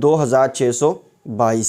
2622।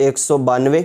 192।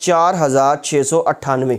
4698।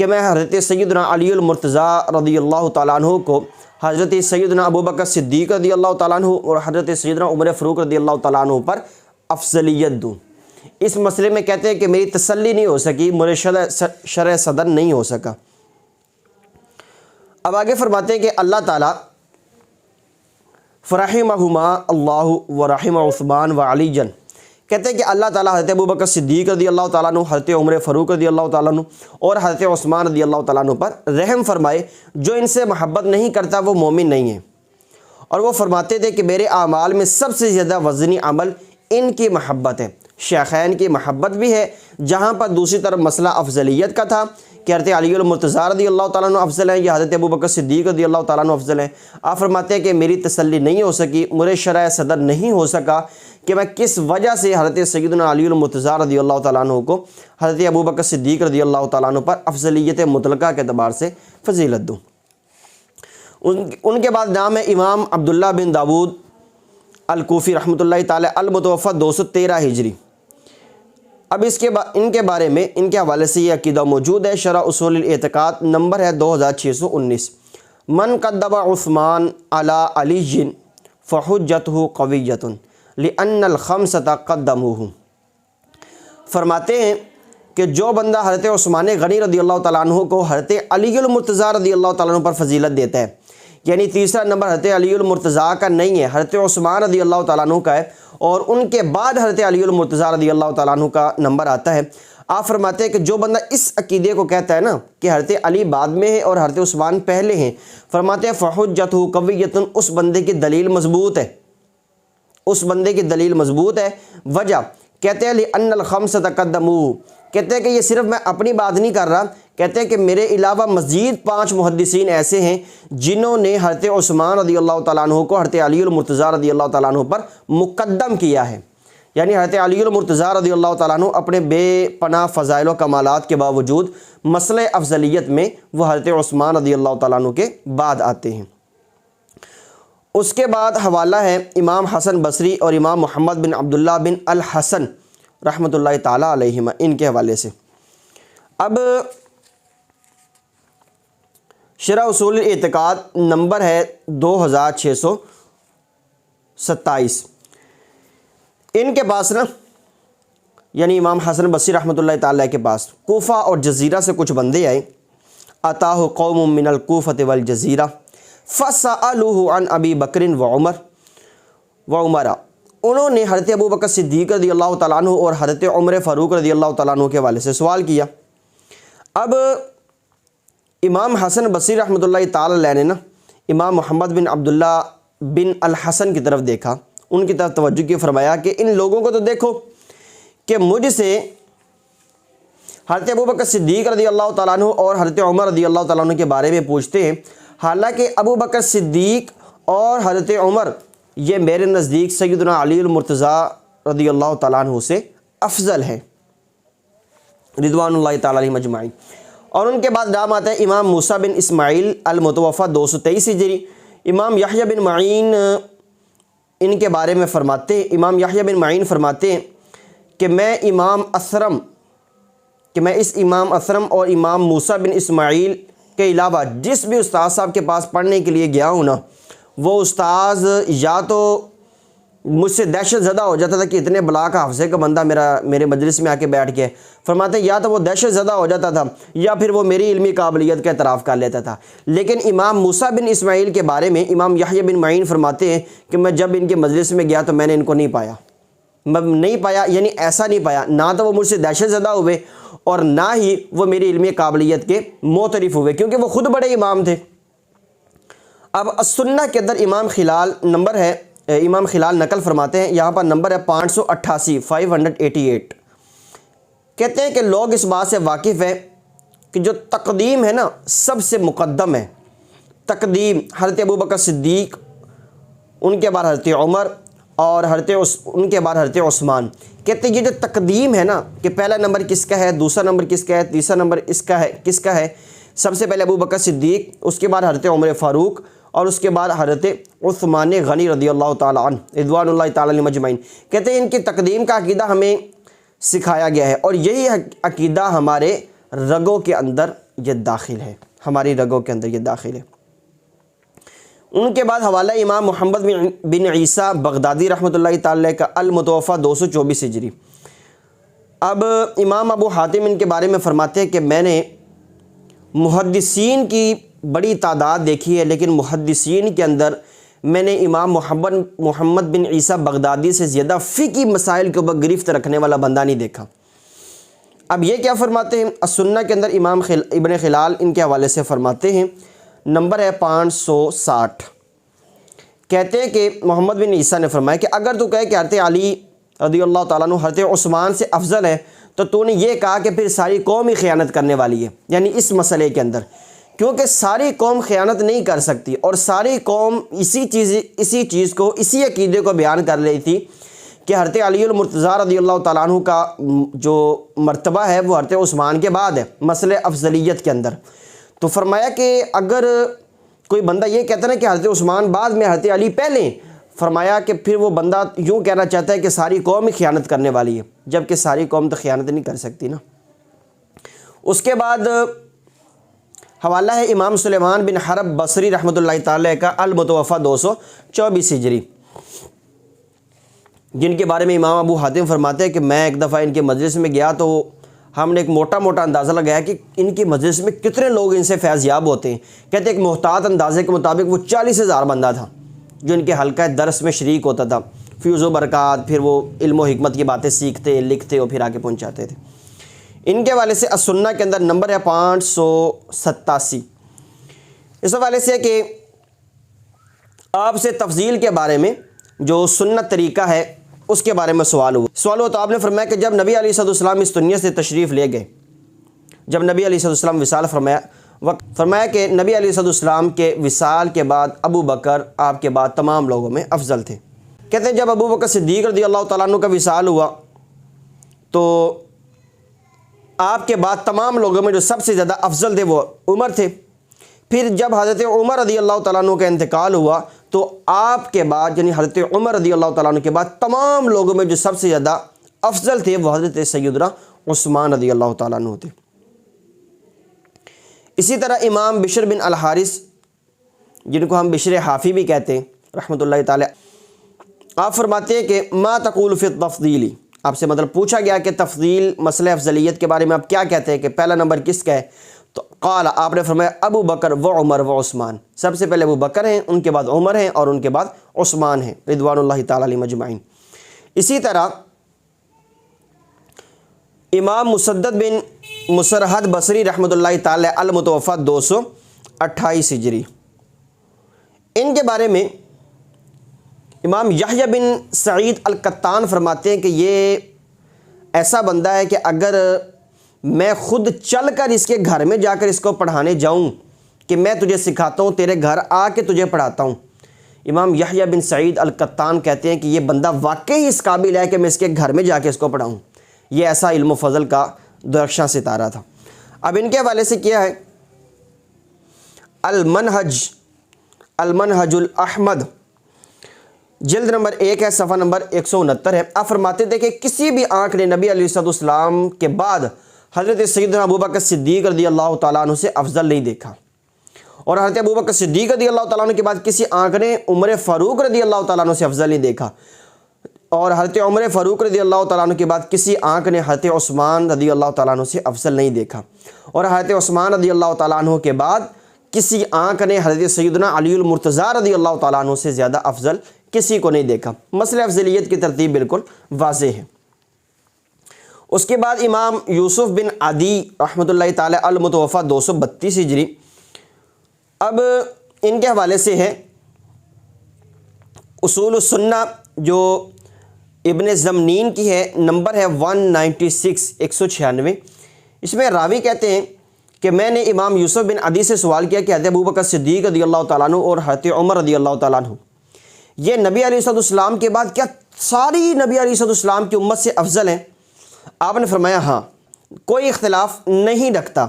کہ میں حضرت سیدنا علی المرتضیٰ رضی اللہ تعالیٰ عنہ کو حضرت سیدنا ابوبکر صدیق رضی اللہ تعالیٰ عنہ اور حضرت سیدنا عمر فاروق رضی اللہ تعالیٰ عنہ پر افضلیت دوں۔ اس مسئلے میں کہتے ہیں کہ میری تسلی نہیں ہو سکی، مجھے شرح صدر نہیں ہو سکا۔ اب آگے فرماتے ہیں کہ اللہ تعالیٰ فرحمہما اللہ ورحم عثمان و علی جن، کہتے ہیں کہ اللہ تعالیٰ حضرت ابوبکر صدیق رضی اللہ تعالیٰ عنہ، حضرت عمر فاروق رضی اللہ تعالیٰ عنہ اور حضرت عثمان رضی اللہ تعالیٰ عنہ پر رحم فرمائے۔ جو ان سے محبت نہیں کرتا وہ مومن نہیں ہے۔ اور وہ فرماتے تھے کہ میرے اعمال میں سب سے زیادہ وزنی عمل ان کی محبت ہے۔ شیخین کی محبت بھی ہے، جہاں پر دوسری طرف مسئلہ افضلیت کا تھا کہ حضرت علی المرتضیٰ رضی اللہ تعالیٰ عنہ افضل ہیں یا حضرت ابوبکر صدیق رضی اللہ تعالیٰ عنہ افضل ہیں۔ آپ فرماتے ہیں کہ میری تسلی نہیں ہو سکی، مجھے شرح صدر نہیں ہو سکا کہ میں کس وجہ سے حضرت سیدنا علی المرتضیٰ رضی اللہ تعالیٰ عنہ کو حضرت ابوبکر صدیق رضی اللہ تعالیٰ عنہ پر افضلیت مطلقہ کے اعتبار سے فضیلت دوں۔ ان کے بعد نام ہے امام عبداللہ بن داود الکوفی رحمۃ اللہ تعالی المتوفی 213 ہجری۔ اب ان کے بارے میں ان کے حوالے سے یہ عقیدہ موجود ہے، شرح اصول الاعتقاد نمبر ہے 2619، من قدم عثمان علی علی فحجتہ قویۃ لأن الخمسۃ قدموہ۔ فرماتے ہیں کہ جو بندہ حضرت عثمان غنی رضی اللہ تعالیٰ عنہ کو حضرت علی المرتضیٰ رضی اللہ تعالیٰ عنہ پر فضیلت دیتا ہے، یعنی تیسرا نمبر حضرت علی المرتضیٰ کا نہیں ہے، حضرت عثمان رضی اللہ تعالیٰ عنہ کا ہے، اور ان کے بعد حضرت علی المرتضیٰ رضی اللہ تعالیٰ عنہ کا نمبر آتا ہے۔ آپ فرماتے ہیں کہ جو بندہ اس عقیدے کو کہتا ہے نا کہ حضرت علی بعد میں ہے اور حضرت عثمان پہلے ہیں، فرماتے ہیں فحجتہ قویۃ، اس بندے کی دلیل مضبوط ہے، اس بندے کی دلیل مضبوط ہے۔ وجہ کہتے ہیں لأن الخمسۃ قدموہ، کہتے ہیں کہ یہ صرف میں اپنی بات نہیں کر رہا، کہتے ہیں کہ میرے علاوہ مزید 5 محدثین ایسے ہیں جنہوں نے حضرت عثمان رضی اللہ تعالیٰ عنہ کو حضرت علی المرتضیٰ رضی اللہ تعالیٰ عنہ پر مقدم کیا ہے۔ یعنی حضرت علی المرتضیٰ رضی اللہ تعالیٰ عنہ اپنے بے پناہ فضائل و کمالات کے باوجود مسئلہ افضلیت میں وہ حضرت عثمان رضی اللہ تعالیٰ عنہ کے بعد آتے ہیں۔ اس کے بعد حوالہ ہے امام حسن بصری اور امام محمد بن عبداللہ بن الحسن رحمۃ اللہ تعالیٰ علیہما، ان کے حوالے سے۔ اب شرح اصول اعتقاد نمبر ہے 2627۔ ان کے پاس نا یعنی امام حسن بصری رحمۃ اللہ تعالیٰ کے پاس کوفہ اور جزیرہ سے کچھ بندے آئے، اتاہ قوم من الکوفۃ والجزیرہ فسألوہ عن ابی بکر وعمر، انہوں نے حضرت ابوبکر صدیق رضی اللہ تعالیٰ عنہ اور حضرت عمر فاروق رضی اللہ تعالیٰ عنہ کے حوالے سے سوال کیا۔ اب امام حسن بصری رحمۃ اللہ تعالیٰ علیہ نے نا امام محمد بن عبداللہ بن الحسن کی طرف دیکھا، ان کی طرف توجہ کی، فرمایا کہ ان لوگوں کو تو دیکھو کہ مجھ سے حضرت ابوبکر صدیق رضی اللہ تعالیٰ عنہ اور حضرت عمر رضی اللہ تعالیٰ عنہ کے بارے میں پوچھتے ہیں، حالانکہ ابوبکر صدیق اور حضرت عمر یہ میرے نزدیک سیدنا علی المرتضیٰ رضی اللہ تعالیٰ عنہ سے افضل ہے رضوان اللہ تعالیٰ علیہ مجمعین۔ اور ان کے بعد نام آتا ہے امام موسیٰ بن اسماعیل المتوفی 223 ہجری۔ امام یحییٰ بن معین ان کے بارے میں فرماتے ہیں، امام یحییٰ بن معین فرماتے ہیں کہ میں اس امام اسرم اور امام موسیٰ بن اسماعیل کے علاوہ جس بھی استاد صاحب کے پاس پڑھنے کے لیے گیا ہوں نا، وہ استاذ یا تو مجھ سے دہشت زدہ ہو جاتا تھا کہ اتنے بلاغ حافظے کا بندہ میرے مجلس میں آ کے بیٹھ کے، فرماتے ہیں یا تو وہ دہشت زدہ ہو جاتا تھا یا پھر وہ میری علمی قابلیت کا اعتراف کر لیتا تھا۔ لیکن امام موسیٰ بن اسماعیل کے بارے میں امام یحییٰ بن معین فرماتے ہیں کہ میں جب ان کے مجلس میں گیا تو میں نے ان کو نہیں پایا، یعنی ایسا نہیں پایا، نہ تو وہ مجھ سے دہشت زدہ ہوئے اور نہ ہی وہ میری علمی قابلیت کے معترف ہوئے، کیونکہ وہ خود بڑے امام تھے۔ اب السنہ کے اندر امام خلال نقل فرماتے ہیں، یہاں پر نمبر ہے 588 کہتے ہیں کہ لوگ اس بات سے واقف ہیں کہ جو تقدیم ہے نا سب سے مقدم ہے، تقدیم حضرت ابوبکر صدیق، ان کے بعد حضرت عمر اور ان کے بعد حضرت عثمان۔ کہتے ہیں یہ جو تقدیم ہے نا کہ پہلا نمبر کس کا ہے، دوسرا نمبر کس کا ہے، تیسرا نمبر کس کا ہے، سب سے پہلے ابوبکر صدیق، اس کے بعد حضرت عمر فاروق اور اس کے بعد حضرت عثمان غنی رضی اللہ تعالیٰ عنہ رضوان اللہ تعالیٰ علیہ مجمعین۔ کہتے ہیں ان کی تقدیم کا عقیدہ ہمیں سکھایا گیا ہے اور یہی عقیدہ ہمارے رگوں کے اندر یہ داخل ہے، ہماری رگوں کے اندر یہ داخل ہے۔ ان کے بعد حوالہ امام محمد بن عیسیٰ بغدادی رحمۃ اللہ تعالی کا المتوفیٰ 224 ہجری۔ اب امام ابو حاتم ان کے بارے میں فرماتے ہیں کہ میں نے محدثین کی بڑی تعداد دیکھی ہے، لیکن محدثین کے اندر میں نے امام محمد بن عیسیٰ بغدادی سے زیادہ فقہی مسائل کے اوپر گرفت رکھنے والا بندہ نہیں دیکھا۔ اب یہ کیا فرماتے ہیں؟ السنہ کے اندر امام ابن خلال ان کے حوالے سے فرماتے ہیں، نمبر ہے 560، کہتے ہیں کہ محمد بن عیسیٰ نے فرمایا کہ اگر تو کہے کہ حضرت علی رضی اللہ تعالیٰ عنہ حضرت عثمان سے افضل ہے تو نے یہ کہا کہ پھر ساری قوم ہی خیانت کرنے والی ہے، یعنی اس مسئلے کے اندر، کیونکہ ساری قوم خیانت نہیں کر سکتی، اور ساری قوم اسی چیز کو، اسی عقیدے کو بیان کر رہی تھی کہ حضرت علی المرتضیٰ رضی اللہ تعالیٰ عنہ کا جو مرتبہ ہے وہ حضرت عثمان کے بعد ہے مسئلہ افضلیت کے اندر۔ تو فرمایا کہ اگر کوئی بندہ یہ کہتا ہے کہ حضرت عثمان بعد میں حضرت علی پہلے، فرمایا کہ پھر وہ بندہ یوں کہنا چاہتا ہے کہ ساری قوم ہی خیانت کرنے والی ہے، جبکہ ساری قوم تو خیانت نہیں کر سکتی نا۔ اس کے بعد حوالہ ہے امام سلیمان بن حرب بصری رحمۃ اللہ تعالی کا المتوفیٰ 224 ہجری، جن کے بارے میں امام ابو حاتم فرماتے ہیں کہ میں ایک دفعہ ان کے مجلس میں گیا تو ہم نے ایک موٹا اندازہ لگایا کہ ان کی مجلس میں کتنے لوگ ان سے فیض یاب ہوتے ہیں۔ کہتے ہیں ایک محتاط اندازے کے مطابق وہ 40,000 بندہ تھا جو ان کے حلقہ درس میں شریک ہوتا تھا، فیض و برکات، پھر وہ علم و حکمت کی باتیں سیکھتے لکھتے اور پھر آگے پہنچاتے تھے۔ ان کے حوالے سے السنہ کے اندر نمبر ہے 587۔ اس حوالے سے کہ آپ سے تفضیل کے بارے میں جو سنت طریقہ ہے اس کے بارے میں سوال ہوا تو آپ نے فرمایا کہ جب نبی علیہ السلام اس دنیا سے تشریف لے گئے، جب نبی علیہ السلام وصال فرمایا کہ نبی علیہ السلام کے وصال کے بعد ابو بکر آپ کے بعد تمام لوگوں میں افضل تھے۔ کہتے ہیں جب ابو بکر صدیق رضی اللہ تعالیٰ عنہ کا وصال ہوا تو آپ کے بعد تمام لوگوں میں جو سب سے زیادہ افضل تھے وہ عمر تھے۔ پھر جب حضرت عمر رضی اللہ تعالیٰ عنہ کا انتقال ہوا تو آپ کے بعد یعنی حضرت عمر رضی اللہ تعالیٰ عنہ کے بعد تمام لوگوں میں جو سب سے زیادہ افضل تھے وہ حضرت سیدنا عثمان رضی اللہ تعالیٰ عنہ تھے۔ اسی طرح امام بشر بن الحارث، جن کو ہم بشر حافی بھی کہتے ہیں رحمۃ اللہ تعالی، آپ فرماتے ہیں کہ ما تقول فی التفضیل، آپ سے مطلب پوچھا گیا کہ تفضیل مسئلہ افضلیت کے بارے میں آپ کیا کہتے ہیں کہ پہلا نمبر کس کا ہے؟ تو قال، آپ نے فرمایا ابو بکر و عمر و عثمان، سب سے پہلے ابو بکر ہیں، ان کے بعد عمر ہیں، اور ان کے بعد عثمان ہیں رضوان اللہ تعالی علیہم اجمعین۔ اسی طرح امام مسدد بن مسرحد بصری رحمۃ اللہ تعالی المتوفیٰ 228 ہجری، ان کے بارے میں امام یحییٰ بن سعید القطان فرماتے ہیں کہ یہ ایسا بندہ ہے کہ اگر میں خود چل کر اس کے گھر میں جا کر اس کو پڑھانے جاؤں کہ میں تجھے سکھاتا ہوں، تیرے گھر آ کے تجھے پڑھاتا ہوں، امام یحییٰ بن سعید القطان کہتے ہیں کہ یہ بندہ واقعی اس قابل ہے کہ میں اس کے گھر میں جا کے اس کو پڑھاؤں۔ یہ ایسا علم و فضل کا درخشاں ستارہ تھا۔ اب ان کے حوالے سے کیا ہے؟ المنہج الاحمد، جلد نمبر 1 ہے، صفحہ نمبر 169 ہے۔ آپ فرماتے تھے کہ کسی بھی آنکھ نے نبی علیہ السلام کے بعد حضرت سیدنا ابو بکر صدیق رضی اللہ تعالیٰ عنہ سے افضل نہیں دیکھا، اور حضرت ابو بکر صدیق رضی اللہ تعالیٰ عنہ کے بعد کسی آنکھ نے عمر فاروق رضی اللہ تعالیٰ عنہ سے افضل نہیں دیکھا، اور حضرت عمر فاروق رضی اللہ تعالیٰ عنہ کے بعد کسی آنکھ نے حضرت عثمان رضی اللہ تعالیٰ عنہ سے افضل نہیں دیکھا، اور حضرت عثمان رضی اللہ تعالیٰ عنہ کے بعد کسی آنکھ نے حضرت سیدنا علی المرتضیٰ رضی اللہ تعالیٰ عنہ سے زیادہ افضل کسی کو نہیں دیکھا۔ مسئلہ افضلیت کی ترتیب بالکل واضح ہے۔ اس کے بعد امام یوسف بن عدی رحمۃ اللہ تعالی المتوفیٰ 232 ہجری، اب ان کے حوالے سے ہے اصول السنہ جو ابن زمنین کی ہے، نمبر ہے 196 196۔ اس میں راوی کہتے ہیں کہ میں نے امام یوسف بن عدی سے سوال کیا کہ حضرت ابو بکر صدیق رضی اللہ تعالیٰ عنہ اور حضرت عمر رضی اللہ تعالیٰ عنہ یہ نبی علیہ السلام کے بعد کیا ساری نبی علیہ السلام کی امت سے افضل ہیں؟ آپ نے فرمایا ہاں، کوئی اختلاف نہیں رکھتا،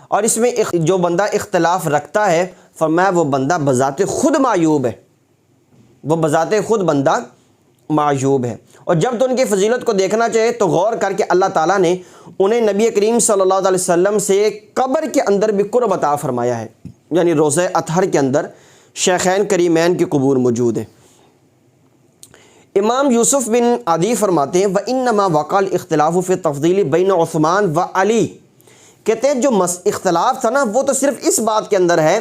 اور اس میں جو بندہ اختلاف رکھتا ہے فرمایا وہ بندہ بذات خود معیوب ہے، وہ بذات خود بندہ معیوب ہے، اور جب تو ان کی فضیلت کو دیکھنا چاہے تو غور کر کے اللہ تعالیٰ نے انہیں نبی کریم صلی اللہ علیہ وسلم سے قبر کے اندر بھی قرب عطا فرمایا ہے، یعنی روضہ اطہر کے اندر شیخین کریمین کی قبور موجود ہے۔ امام یوسف بن عدی فرماتے ہیں وَإِنَّمَا وَقَعَ الْاخْتِلَافُ فِي التَّفْضِيلِ بَيْنَ عثمان و علی، کہتے ہیں جو اختلاف تھا نا وہ تو صرف اس بات کے اندر ہے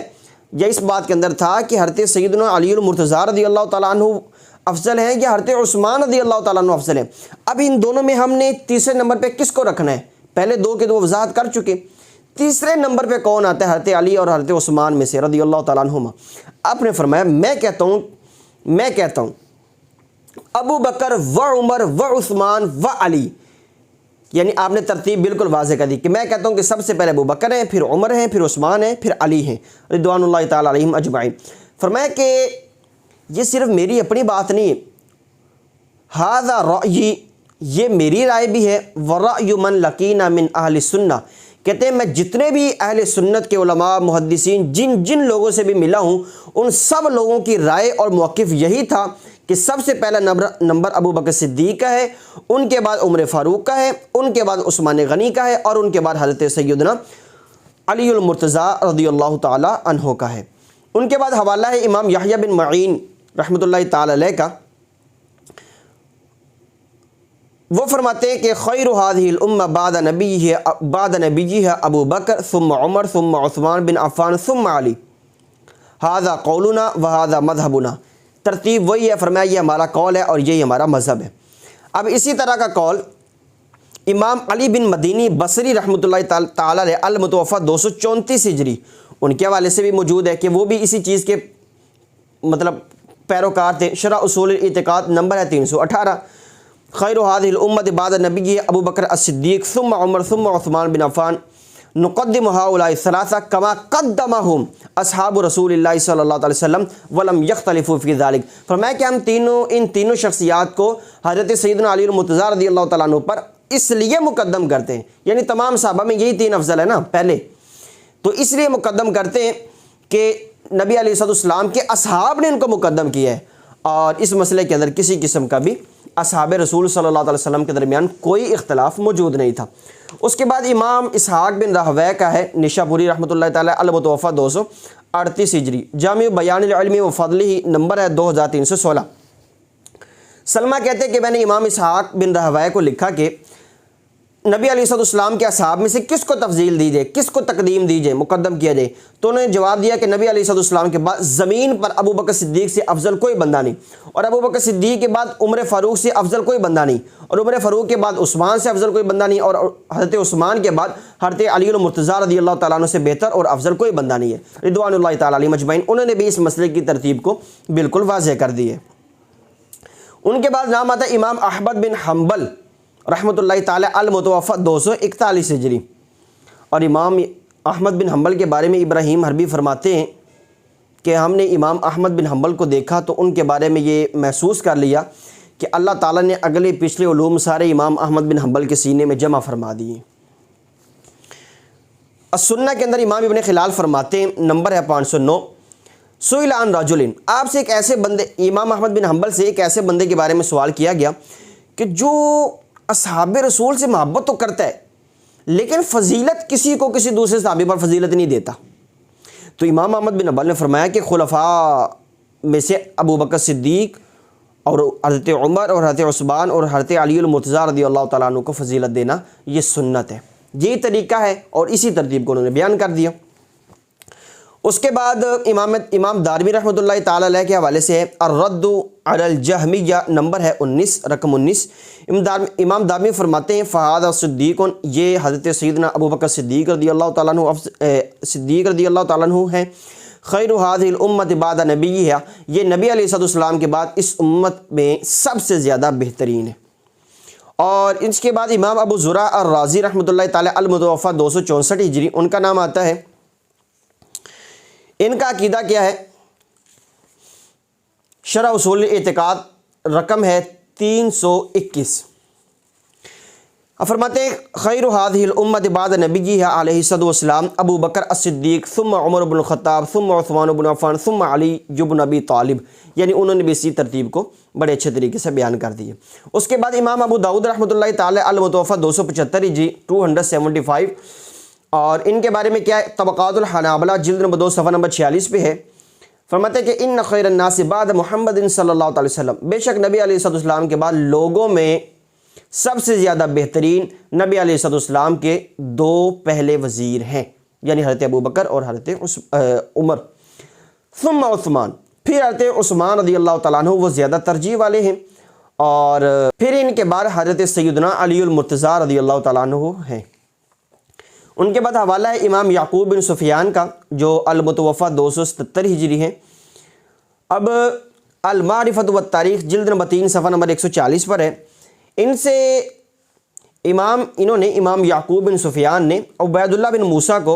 یا اس بات کے اندر تھا کہ حضرت سیدنا علی المرتضیٰ رضی اللہ تعالیٰ عنہ افضل ہیں یا حضرت عثمان رضی اللہ تعالیٰ عنہ افضل ہیں۔ اب ان دونوں میں ہم نے تیسرے نمبر پہ کس کو رکھنا ہے؟ پہلے دو کے دو وضاحت کر چکے، تیسرے نمبر پہ کون آتا ہے؟ حضرت علی اور حضرت عثمان میں سے رضی اللہ تعالیٰ عنہما۔ آپ نے فرمایا میں کہتا ہوں ابو بکر و عمر و عثمان و علی، یعنی آپ نے ترتیب بالکل واضح کر دی کہ میں کہتا ہوں کہ سب سے پہلے ابو بکر ہیں، پھر عمر ہیں، پھر عثمان ہیں، پھر علی ہیں رضوان اللہ تعالیٰ علیہم اجمعین۔ فرمایا کہ یہ صرف میری اپنی بات نہیں ہے، ھذا رأیی، یہ میری رائے بھی ہے، ورأی من لقینا من اہل السنہ، کہتے ہیں میں جتنے بھی اہل سنت کے علماء محدثین جن لوگوں سے بھی ملا ہوں ان سب لوگوں کی رائے اور موقف یہی تھا کہ سب سے پہلا نمبر ابو بکر صدیق کا ہے، ان کے بعد عمر فاروق کا ہے، ان کے بعد عثمان غنی کا ہے، اور ان کے بعد حضرت سیدنا علی المرتضیٰ رضی اللہ تعالی عنہ کا ہے۔ ان کے بعد حوالہ ہے امام یحییٰ بن معین رحمۃ اللہ تعالی علیہ کا، وہ فرماتے ہیں کہ خیر هذه الامہ بعد نبیها ابو بکر ثم عمر ثم عثمان بن عفان ثم علی، ھذا قولنا وھذا مذہبنا، ترتیب وہی ہے، فرمایا یہ ہمارا قول ہے اور یہی ہمارا مذہب ہے۔ اب اسی طرح کا قول امام علی بن مدینی بصری رحمۃ اللہ تعالی علیہ المتوفی 234 ہجری، ان کے حوالے سے بھی موجود ہے کہ وہ بھی اسی چیز کے مطلب پیروکار تھے۔ شرح اصول الاعتقاد نمبر ہے 318، خیر هذه الامة بعد نبی ابو بکر الصدیق ثم عمر ثم عثمان بن عفان، نقدم هؤلاء الثلاثة كما قدمهم اصحاب رسول اللہ صلی اللہ علیہ وسلم ولم يختلفوا في ذلك۔ فرمایا کہ ہم ان تینوں شخصیات کو حضرت سیدنا علی المرتضیٰ رضی اللہ تعالیٰ عنہ پر اس لیے مقدم کرتے ہیں، یعنی تمام صحابہ میں یہی تین افضل ہے نا پہلے، تو اس لیے مقدم کرتے ہیں کہ نبی علیہ السلام کے اصحاب نے ان کو مقدم کیا ہے، اور اس مسئلے کے اندر کسی قسم کا بھی اصحاب رسول صلی اللہ علیہ وسلم کے درمیان کوئی اختلاف موجود نہیں تھا۔ اس کے بعد امام اسحاق بن راہویہ کا ہے نشاپوری رحمۃ اللہ تعالی المتوفی 238 ہجری، جامع بیان العلم و فضلہ نمبر ہے 2316۔ سلمہ کہتے ہیں کہ میں نے امام اسحاق بن راہویہ کو لکھا کہ نبی علیہ السلام کے اصحاب میں سے کس کو تفضیل دی جائے، کس کو تقدیم دی جائے، مقدم کیا جائے، تو انہوں نے جواب دیا کہ نبی علیہ السلام کے بعد زمین پر ابو بکر صدیق سے افضل کوئی بندہ نہیں، اور ابو بکر صدیق کے بعد عمر فاروق سے افضل کوئی بندہ نہیں، اور عمر فاروق کے بعد عثمان سے افضل کوئی بندہ نہیں، اور حضرت عثمان کے بعد حضرت علی المرتضیٰ رضی اللہ تعالیٰ عنہ سے بہتر اور افضل کوئی بندہ نہیں ہے رضوان اللہ تعالیٰ علیہ مجمعین۔ انہوں نے بھی اس مسئلے کی ترتیب کو بالکل واضح کر دی ہے۔ ان کے بعد نام آتا ہے امام احمد بن حنبل رحمۃ اللہ تعالی المتوفی 241 ہجری، اور امام احمد بن حنبل کے بارے میں ابراہیم حربی فرماتے ہیں کہ ہم نے امام احمد بن حنبل کو دیکھا تو ان کے بارے میں یہ محسوس کر لیا کہ اللہ تعالیٰ نے اگلے پچھلے علوم سارے امام احمد بن حنبل کے سینے میں جمع فرما دیے۔ السنہ کے اندر امام ابن خلال فرماتے ہیں نمبر ہے 509، سئل عن رجل، آپ سے ایک ایسے بندے، امام احمد بن حنبل سے ایک ایسے بندے کے بارے میں سوال کیا گیا کہ جو اصحاب رسول سے محبت تو کرتا ہے لیکن فضیلت کسی کو کسی دوسرے صحابی پر فضیلت نہیں دیتا، تو امام احمد بن حنبل نے فرمایا کہ خلفاء میں سے ابو بکر صدیق اور حضرت عمر اور حضرت عثمان اور حضرت علی المرتضیٰ رضی اللہ تعالیٰ عنہ کو فضیلت دینا یہ سنت ہے، یہی طریقہ ہے، اور اسی ترتیب کو انہوں نے بیان کر دیا۔ اس کے بعد امام دارمی رحمۃ اللہ تعالی علیہ کے حوالے سے ہے الرد علی الجہمیہ نمبر ہے 19 رقم 19۔ امام دارمی فرماتے ہیں فہذا صدیق، یہ حضرت سیدنا ابو بکر صدیق رضی اللہ تعالیٰ عنہ ہیں، خیر هذه الامة بعد نبیہا، یہ نبی علیہ السلام کے بعد اس امت میں سب سے زیادہ بہترین ہے۔ اور اس کے بعد امام ابو زرع الرازی رحمۃ اللہ تعالی المتوفی 264 ہجری، ان کا نام آتا ہے، ان کا عقیدہ کیا ہے؟ شرح اصول اعتقاد رقم ہے 321۔ اب فرماتے ہیں خیر هذه الامت بعد نبیہ علیہ السلام ابو بکر الصدیق ثم عمر بن الخطاب ثم عثمان بن عفان ثم علی بن ابی طالب، یعنی انہوں نے بھی اسی ترتیب کو بڑے اچھے طریقے سے بیان کر دی ہے۔ اس کے بعد امام ابو داؤد رحمۃ اللہ تعالی المتوفی 275 ہجری 275، اور ان کے بارے میں کیا ہے، طبقات الحنابلہ جلد نمبر 2 صفحہ نمبر 46 پہ ہے۔ فرماتے ہیں کہ ان خیر الناس بعد محمد صلی اللہ علیہ وسلم، بے شک نبی علیہ السلام کے بعد لوگوں میں سب سے زیادہ بہترین نبی علیہ السلام کے دو پہلے وزیر ہیں، یعنی حضرت ابو بکر اور حضرت عمر، ثم عثمان، پھر حضرت عثمان رضی اللہ تعالیٰ عنہ وہ زیادہ ترجیح والے ہیں، اور پھر ان کے بعد حضرت سیدنا علی المرتضیٰ رضی اللہ تعالیٰ عنہ ہیں۔ ان کے بعد حوالہ ہے امام یعقوب بن سفیان کا جو المتوفی 277 ہجری ہے۔ اب المعرفۃ والتاریخ جلد نمبر 3 صفحہ نمبر 140 پر ہے۔ ان سے انہوں نے امام یعقوب بن سفیان نے عبید اللہ بن موسیٰ کو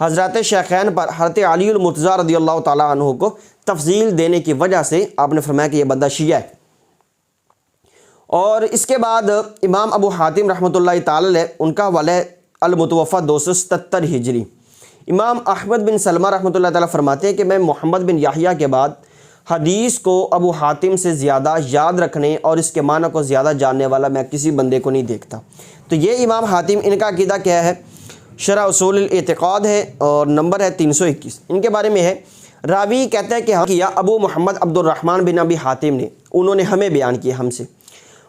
حضرات شیخین پر حضرت علی المرتضیٰ رضی اللہ تعالیٰ عنہ کو تفضیل دینے کی وجہ سے آپ نے فرمایا کہ یہ بندہ شیعہ ہے۔ اور اس کے بعد امام ابو حاتم رحمۃ اللہ تعالی علیہ، ان کا حوالہ ہے المتوفی 277 ہجری۔ امام احمد بن سلمہ رحمۃ اللہ تعالیٰ فرماتے ہیں کہ میں محمد بن یحییٰ کے بعد حدیث کو ابو حاتم سے زیادہ یاد رکھنے اور اس کے معنی کو زیادہ جاننے والا میں کسی بندے کو نہیں دیکھتا۔ تو یہ امام حاتم، ان کا عقیدہ کیا ہے، شرح اصول الاعتقاد ہے اور نمبر ہے 321۔ ان کے بارے میں ہے، راوی کہتا ہے کہ ہم کیا ابو محمد عبد الرحمن بن ابی حاتم نے، انہوں نے ہمیں بیان کیا ہم سے،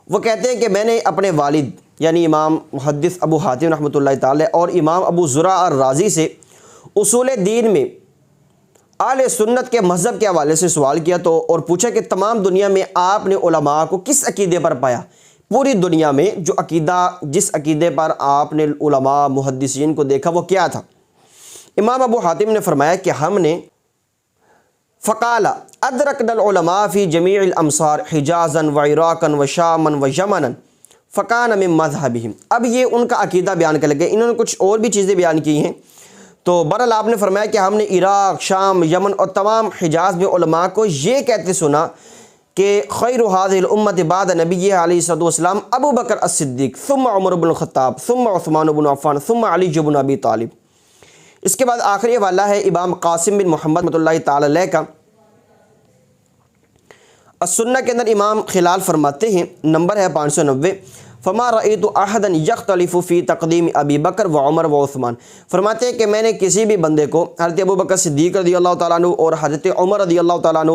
وہ کہتے ہیں کہ میں نے اپنے والد یعنی امام محدث ابو حاتم رحمۃ اللہ تعالی اور امام ابو زرع الرازی سے اصول دین میں اہل سنت کے مذہب کے حوالے سے سوال کیا تو اور پوچھا کہ تمام دنیا میں آپ نے علماء کو کس عقیدے پر پایا، پوری دنیا میں جو عقیدہ جس عقیدے پر آپ نے علماء محدثین کو دیکھا وہ کیا تھا؟ امام ابو حاتم نے فرمایا کہ ہم نے فقال ادرکنا العلماء فی جمیع الامصار حجازا وعراقا وشاما ویمنا فکان من مذہبہم۔ اب یہ ان کا عقیدہ بیان کر لگے، انہوں نے کچھ اور بھی چیزیں بیان کی ہیں، تو بہرحال آپ نے فرمایا کہ ہم نے عراق، شام، یمن اور تمام حجاز میں علماء کو یہ کہتے سنا کہ خیر هذه الامت بعد نبی علیہ السلام ابو بکر الصدیق ثم عمر بن الخطاب ثم عثمان بن عفان ثم علی بن ابی طالب۔ اس کے بعد آخری حوالہ ہے امام قاسم بن محمد رحمۃ اللہ تعالی علیہ کا السنہ کے اندر امام خلال فرماتے ہیں، نمبر ہے 590، فما رأیت احدا یختلف فی تقدیم ابی بکر و عمر و عثمان۔ فرماتے ہیں کہ میں نے کسی بھی بندے کو حضرت ابو بکر صدیق رضی اللہ تعالیٰ عنہ اور حضرت عمر رضی اللہ تعالیٰ عنہ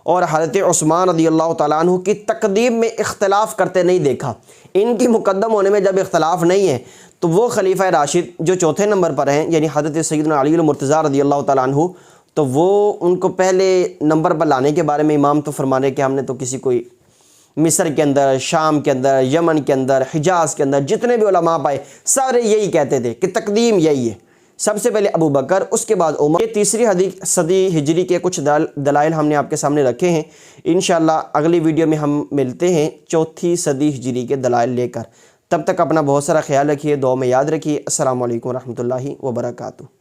اور حضرت عثمان رضی اللہ تعالیٰ عنہ کی تقدیم میں اختلاف کرتے نہیں دیکھا۔ ان کی مقدم ہونے میں جب اختلاف نہیں ہے تو وہ خلیفہ راشد جو چوتھے نمبر پر ہیں یعنی حضرت سیدنا علی المرتضیٰ رضی اللہ تعالیٰ عنہ، تو وہ ان کو پہلے نمبر پر لانے کے بارے میں امام تو فرمانے کہ ہم نے تو کسی کوئی مصر کے اندر، شام کے اندر، یمن کے اندر، حجاز کے اندر جتنے بھی علماء پائے سارے یہی کہتے تھے کہ تقدیم یہی ہے، سب سے پہلے ابو بکر، اس کے بعد عمر۔ یہ تیسری صدی ہجری کے کچھ دلائل ہم نے آپ کے سامنے رکھے ہیں۔ انشاءاللہ اگلی ویڈیو میں ہم ملتے ہیں چوتھی صدی ہجری کے دلائل لے کر۔ تب تک اپنا بہت سارا خیال رکھیے، دعا میں یاد رکھیے۔ السلام علیکم ورحمۃ اللہ وبرکاتہ۔